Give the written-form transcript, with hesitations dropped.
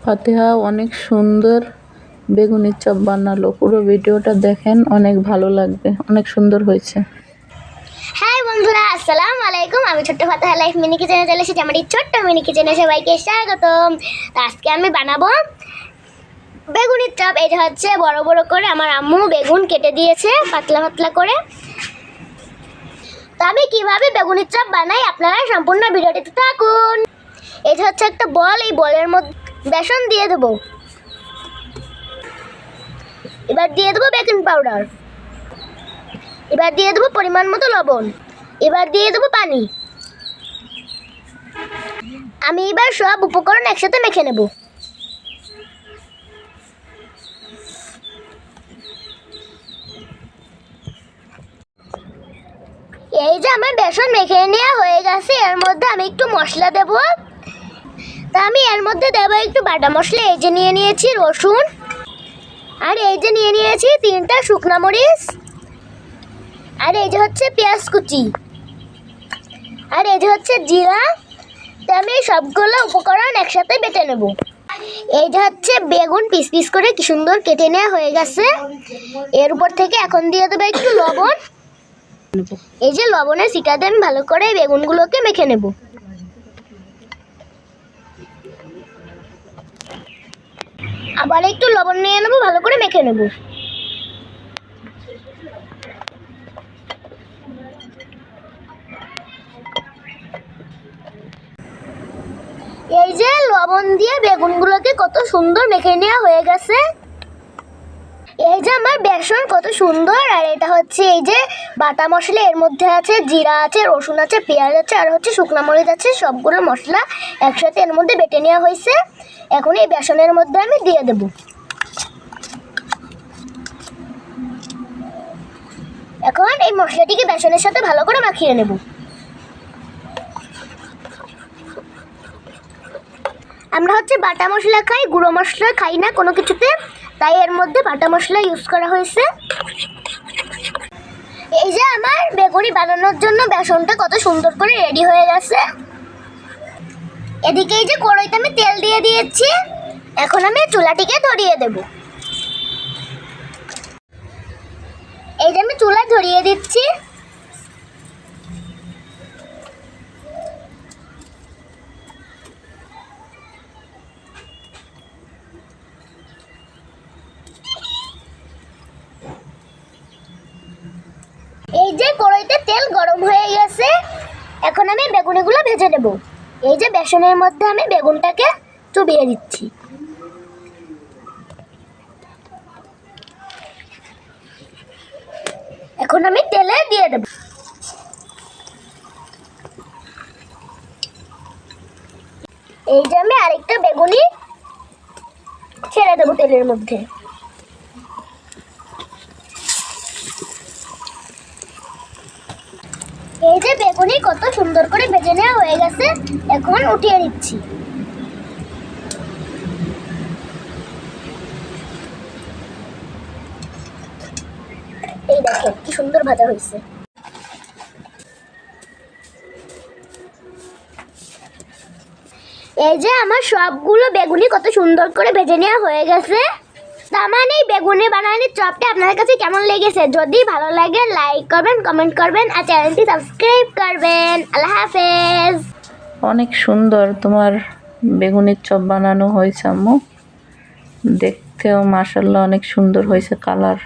ফাতিহা অনেক সুন্দর বেগুনের চপ বানালো। পুরো ভিডিওটা দেখেন, অনেক ভালো লাগবে, অনেক সুন্দর হয়েছে। হাই বন্ধুরা, আসসালামু আলাইকুম। আমি ছোট্ট ফাতিহা লাইফ মিনি কিচেনে চলে এসেছি। আমার এই ছোট্ট মিনি কিচেনে সবাইকে স্বাগতম। তো আজকে আমি বানাবো বেগুনের চপ। এটা হচ্ছে বড় বড় করে আমার আম্মু বেগুন কেটে দিয়েছে পাতলা পাতলা করে। তো আমি কিভাবে বেগুনের চপ বানাই আপনারা সম্পূর্ণ ভিডিওটিতে থাকুন। এটা হচ্ছে একটা বল, এই বলের মধ্যে বেসন দিয়ে দেবো। এবার দিয়ে দেবো বেকিং পাউডার। এবার দিয়ে দেবো পরিমাণ মতো লবণ। এবার দিয়ে দেবো পানি। আমি এবার সব উপকরণ একসাথে মেখে নেব। এই যে আমার বেসন মেখে নেওয়া হয়ে গেছে, এর মধ্যে আমি একটু মশলা দেব। তা আমি এর মধ্যে দেব একটু বাটা মশলা। এই যে নিয়ে নিয়েছি রসুন, আর এই যে নিয়ে নিয়েছি 3টা শুকনা মরিচ, আর এই যে হচ্ছে পেঁয়াজ কুচি, আর এই যে হচ্ছে জিরা। তো আমি সবগুলো উপকরণ একসাথে বেটে নেব। এই যে হচ্ছে বেগুন পিস পিস করে কি সুন্দর কেটে নেওয়া হয়ে গেছে। এর উপর থেকে এখন দিয়ে দেবো একটু লবণ। এই যে লবণের ছিটা দিয়ে আমি ভালো করে বেগুনগুলোকে মেখে নেব। আবার একটু লবণ নিয়ে নেবো, ভালো করে মেখে নেব। এই যে লবণ দিয়ে বেগুনগুলোকে কত সুন্দর মেখে নেওয়া হয়ে গেছে। এই যে আমার বেসন কত সুন্দর। আর এটা হচ্ছে এই যে বাটা মশলা, এর মধ্যে আছে জিরা আছে, রসুন আছে, পেঁয়াজ আছে, আর হচ্ছে শুকনো মরিচ আছে। সবগুলো মশলা একসাথে এর মধ্যে বেটে নেওয়া হয়েছে। এখন এই বেসনের মধ্যে আমি দিয়ে দেব। এখন এই মশলাটিকে বেসনের সাথে ভালো করে মাখিয়ে নেব। আমরা হচ্ছে বাটা মশলা খাই, গুঁড়ো মশলা খাই না কোনো কিছুতে, তাই এর মধ্যে বাটা মশলা ইউজ করা হয়েছে। এই যে আমার বেগুনি বানানোর জন্য বেসনটা কত সুন্দর করে রেডি হয়ে গেছে। এদিকে এই যে কড়াইতে আমি তেল দিয়ে দিয়েছি। এখন আমি চুলাটিকে ধরিয়ে দেব। এই যে আমি চুলা ধরিয়ে দিচ্ছি। এই যে কড়াইতে তেল গরম হয়ে গেছে, এখন আমি বেগুনিগুলো ভেজে নেব। এই যে বেসনের মধ্যে আমি বেগুনটাকে চুবিয়ে দিচ্ছি। এখন আমি তেলে দিয়ে দেব। এই যে আমি আরেকটা বেগুনি ছেড়ে দেবো তেলের মধ্যে। এই যে বেগুনি কত সুন্দর করে ভেজে নেওয়া হয়ে গেছে, এখন উঠিয়ে নিচ্ছি। এই দেখেন কি সুন্দর ভাজা হয়েছে। এই যে আমার সবগুলো বেগুনি কত সুন্দর করে ভেজে নেওয়া হয়ে গেছে। আমার এই বেগুনি বানানোর চপটা আপনাদের কাছে কেমন লেগেছে? যদি ভালো লাগে লাইক করবেন, কমেন্ট করবেন, আর চ্যানেলটি সাবস্ক্রাইব করবেন। আল্লাহ হাফেজ। অনেক সুন্দর তোমার বেগুনের চপ বানানো হয়েছে আম্মু। দেখতেও মাশাআল্লাহ অনেক সুন্দর হয়েছে কালার।